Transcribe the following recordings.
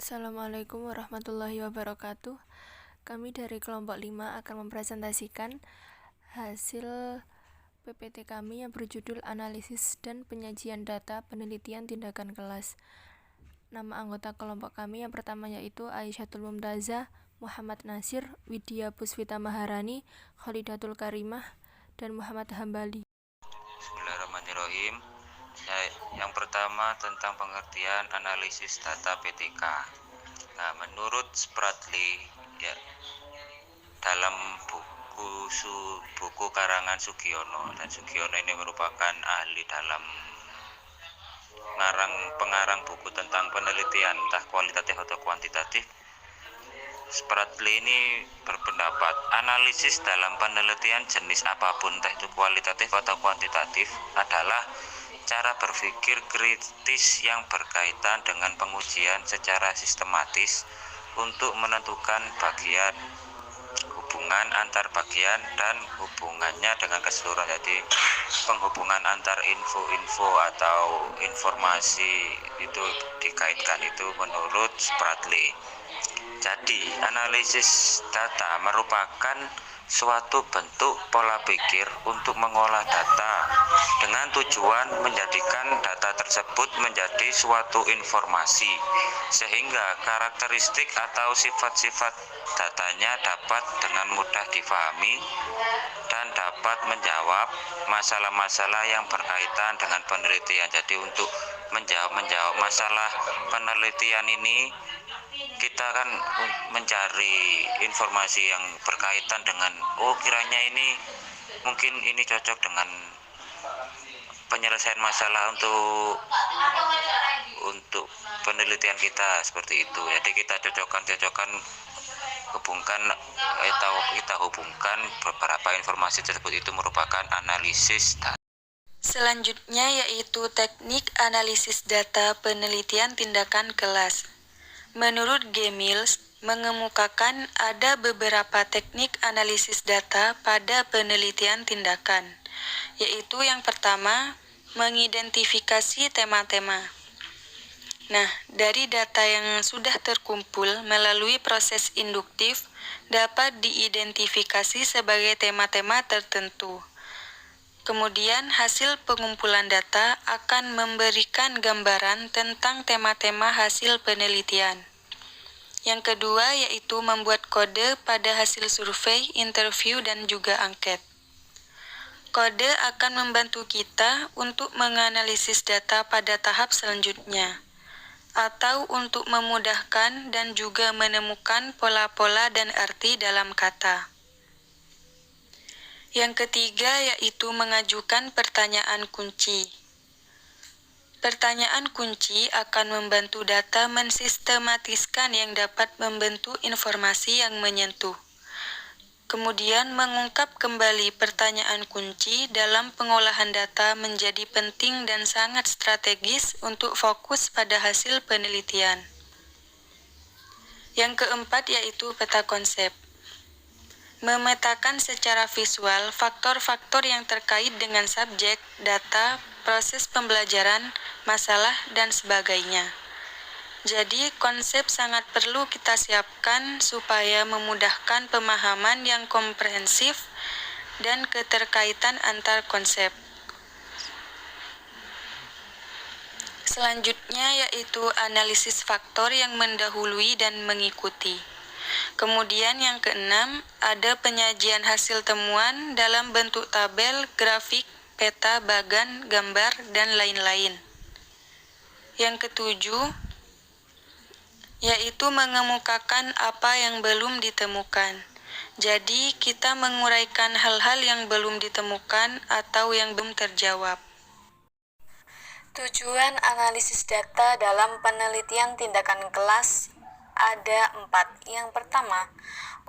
Assalamualaikum warahmatullahi wabarakatuh. Kami dari kelompok 5 akan mempresentasikan hasil PPT kami yang berjudul Analisis dan Penyajian Data Penelitian Tindakan Kelas. Nama anggota kelompok kami yang pertama yaitu Aisyatul Mumtazah, Muhammad Nasir, Widya Puswita Maharani, Khalidatul Karimah, dan Muhammad Hambali. Bismillahirrahmanirrahim. Yang pertama tentang pengertian analisis data PTK. Nah, menurut Spratly, dalam buku karangan Sugiono, dan Sugiono ini merupakan ahli dalam pengarang buku tentang penelitian entah kualitatif atau kuantitatif. Spratly ini berpendapat analisis dalam penelitian jenis apapun, entah itu kualitatif atau kuantitatif, adalah cara berpikir kritis yang berkaitan dengan pengujian secara sistematis untuk menentukan bagian hubungan antar bagian dan hubungannya dengan keseluruhan. Jadi penghubungan antar info-info atau informasi itu dikaitkan, itu menurut Spratly. Jadi analisis data merupakan suatu bentuk pola pikir untuk mengolah data dengan tujuan menjadikan data tersebut menjadi suatu informasi, sehingga karakteristik atau sifat-sifat datanya dapat dengan mudah difahami dan dapat menjawab masalah-masalah yang berkaitan dengan penelitian. Jadi untuk menjawab masalah penelitian ini, kita kan mencari informasi yang berkaitan dengan kiranya ini mungkin ini cocok dengan penyelesaian masalah untuk penelitian kita, seperti itu. Jadi kita cocokkan hubungkan atau kita hubungkan beberapa informasi tersebut, itu merupakan analisis data. Selanjutnya yaitu teknik analisis data penelitian tindakan kelas. Menurut G. Mills, mengemukakan ada beberapa teknik analisis data pada penelitian tindakan, yaitu yang pertama, mengidentifikasi tema-tema. Nah, dari data yang sudah terkumpul melalui proses induktif, dapat diidentifikasi sebagai tema-tema tertentu. Kemudian hasil pengumpulan data akan memberikan gambaran tentang tema-tema hasil penelitian. Yang kedua yaitu membuat kode pada hasil survei, interview, dan juga angket. Kode akan membantu kita untuk menganalisis data pada tahap selanjutnya, atau untuk memudahkan dan juga menemukan pola-pola dan arti dalam kata. Yang ketiga yaitu mengajukan pertanyaan kunci. Pertanyaan kunci akan membantu data mensistematiskan yang dapat membentuk informasi yang menyentuh. Kemudian mengungkap kembali pertanyaan kunci dalam pengolahan data menjadi penting dan sangat strategis untuk fokus pada hasil penelitian. Yang keempat yaitu peta konsep. Memetakan secara visual faktor-faktor yang terkait dengan subjek, data, proses pembelajaran, masalah, dan sebagainya. Jadi, konsep sangat perlu kita siapkan supaya memudahkan pemahaman yang komprehensif dan keterkaitan antar konsep. Selanjutnya yaitu analisis faktor yang mendahului dan mengikuti. Kemudian yang keenam, ada penyajian hasil temuan dalam bentuk tabel, grafik, peta, bagan, gambar, dan lain-lain. Yang ketujuh, yaitu mengemukakan apa yang belum ditemukan. Jadi, kita menguraikan hal-hal yang belum ditemukan atau yang belum terjawab. Tujuan analisis data dalam penelitian tindakan kelas ada 4. Yang pertama,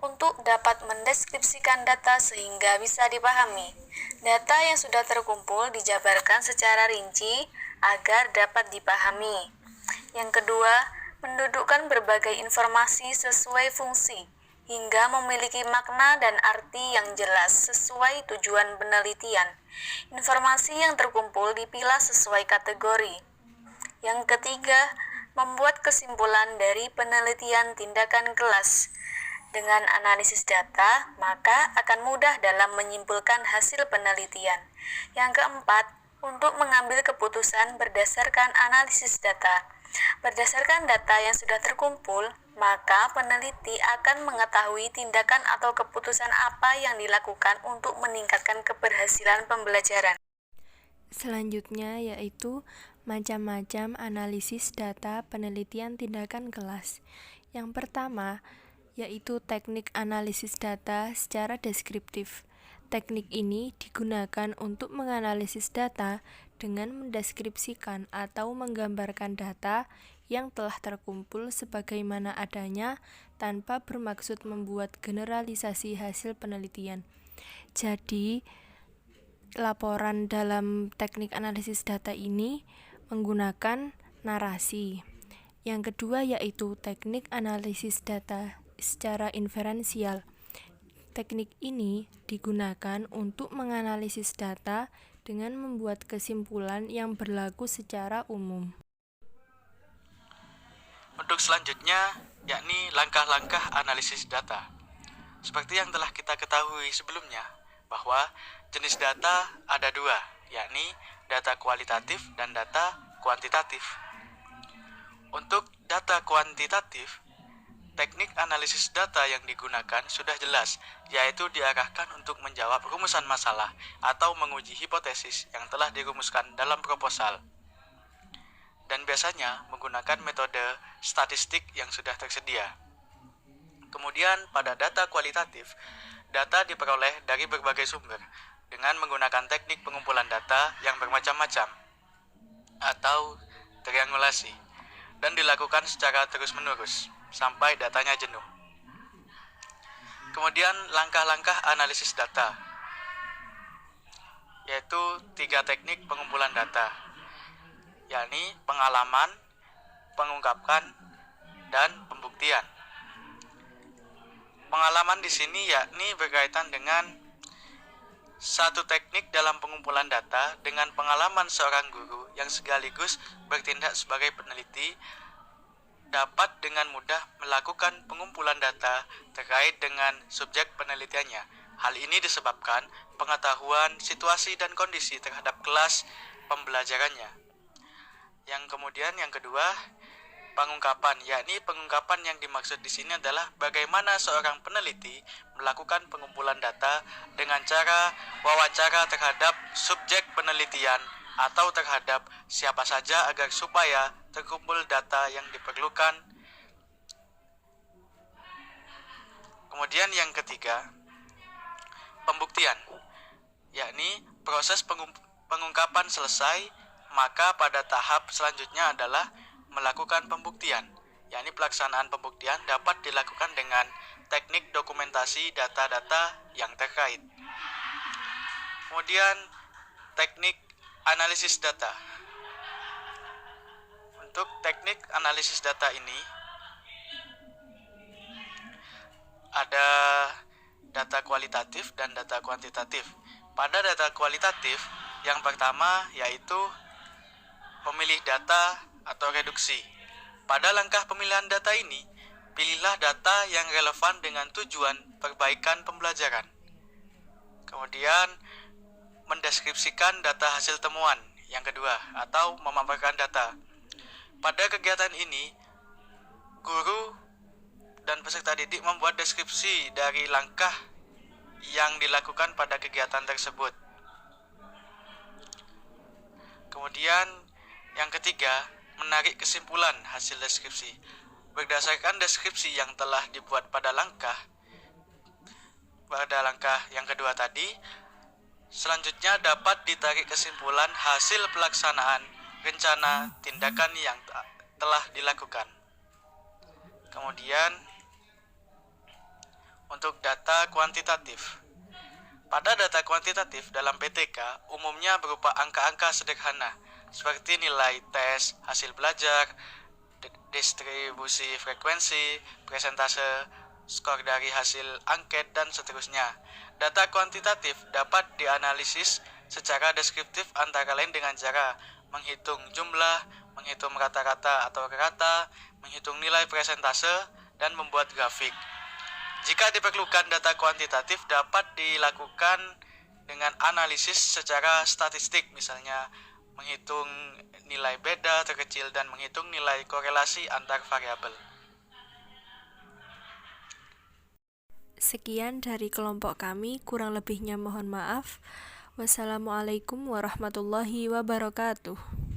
untuk dapat mendeskripsikan data sehingga bisa dipahami. Data yang sudah terkumpul dijabarkan secara rinci agar dapat dipahami. Yang kedua, mendudukkan berbagai informasi sesuai fungsi hingga memiliki makna dan arti yang jelas sesuai tujuan penelitian. Informasi yang terkumpul dipilah sesuai kategori. Yang ketiga, membuat kesimpulan dari penelitian tindakan kelas. Dengan analisis data, maka akan mudah dalam menyimpulkan hasil penelitian. Yang keempat, untuk mengambil keputusan berdasarkan analisis data. Berdasarkan data yang sudah terkumpul, maka peneliti akan mengetahui tindakan atau keputusan apa yang dilakukan untuk meningkatkan keberhasilan pembelajaran. Selanjutnya yaitu macam-macam analisis data penelitian tindakan kelas. Yang pertama yaitu teknik analisis data secara deskriptif. Teknik ini digunakan untuk menganalisis data dengan mendeskripsikan atau menggambarkan data yang telah terkumpul sebagaimana adanya tanpa bermaksud membuat generalisasi hasil penelitian. Jadi, laporan dalam teknik analisis data ini menggunakan narasi. Yang kedua yaitu teknik analisis data secara inferensial. Teknik ini digunakan untuk menganalisis data dengan membuat kesimpulan yang berlaku secara umum. Untuk selanjutnya, yakni langkah-langkah analisis data. Seperti yang telah kita ketahui sebelumnya, bahwa jenis data ada dua, yakni data kualitatif dan data kuantitatif. Untuk data kuantitatif, teknik analisis data yang digunakan sudah jelas, yaitu diarahkan untuk menjawab rumusan masalah atau menguji hipotesis yang telah dirumuskan dalam proposal. Dan biasanya menggunakan metode statistik yang sudah tersedia. Kemudian pada data kualitatif, data diperoleh dari berbagai sumber dengan menggunakan teknik pengumpulan data yang bermacam-macam atau triangulasi dan dilakukan secara terus-menerus sampai datanya jenuh. Kemudian langkah-langkah analisis data, yaitu 3 teknik pengumpulan data, yakni pengalaman, pengungkapan, dan pembuktian. Pengalaman di sini yakni berkaitan dengan satu teknik dalam pengumpulan data dengan pengalaman seorang guru yang sekaligus bertindak sebagai peneliti dapat dengan mudah melakukan pengumpulan data terkait dengan subjek penelitiannya. Hal ini disebabkan pengetahuan situasi dan kondisi terhadap kelas pembelajarannya. Yang kedua, pengungkapan, yakni pengungkapan yang dimaksud di sini adalah bagaimana seorang peneliti melakukan pengumpulan data dengan cara wawancara terhadap subjek penelitian atau terhadap siapa saja agar supaya terkumpul data yang diperlukan. Kemudian yang ketiga, pembuktian, yakni proses pengungkapan selesai, maka pada tahap selanjutnya adalah melakukan pembuktian, yakni pelaksanaan pembuktian dapat dilakukan dengan teknik dokumentasi data-data yang terkait. Kemudian teknik analisis data. Untuk teknik analisis data ini ada data kualitatif dan data kuantitatif. Pada data kualitatif, yang pertama yaitu pemilih data atau reduksi. Pada langkah pemilihan data ini, pilihlah data yang relevan dengan tujuan perbaikan pembelajaran. Kemudian, mendeskripsikan data hasil temuan. Yang kedua, atau memaparkan data. Pada kegiatan ini, guru dan peserta didik membuat deskripsi dari langkah yang dilakukan pada kegiatan tersebut. Kemudian, yang ketiga, menarik kesimpulan hasil deskripsi. Berdasarkan deskripsi yang telah dibuat pada langkah yang kedua tadi, selanjutnya dapat ditarik kesimpulan hasil pelaksanaan rencana tindakan yang telah dilakukan. Kemudian, untuk data kuantitatif. Pada data kuantitatif dalam PTK umumnya berupa angka-angka sederhana seperti nilai tes, hasil belajar, distribusi frekuensi, presentase, skor dari hasil angket, dan seterusnya. Data kuantitatif dapat dianalisis secara deskriptif antara lain dengan cara menghitung jumlah, menghitung rata-rata atau rata, menghitung nilai presentase, dan membuat grafik. Jika diperlukan data kuantitatif dapat dilakukan dengan analisis secara statistik, misalnya menghitung nilai beda terkecil dan menghitung nilai korelasi antar variabel. Sekian dari kelompok kami, kurang lebihnya mohon maaf. Wassalamualaikum warahmatullahi wabarakatuh.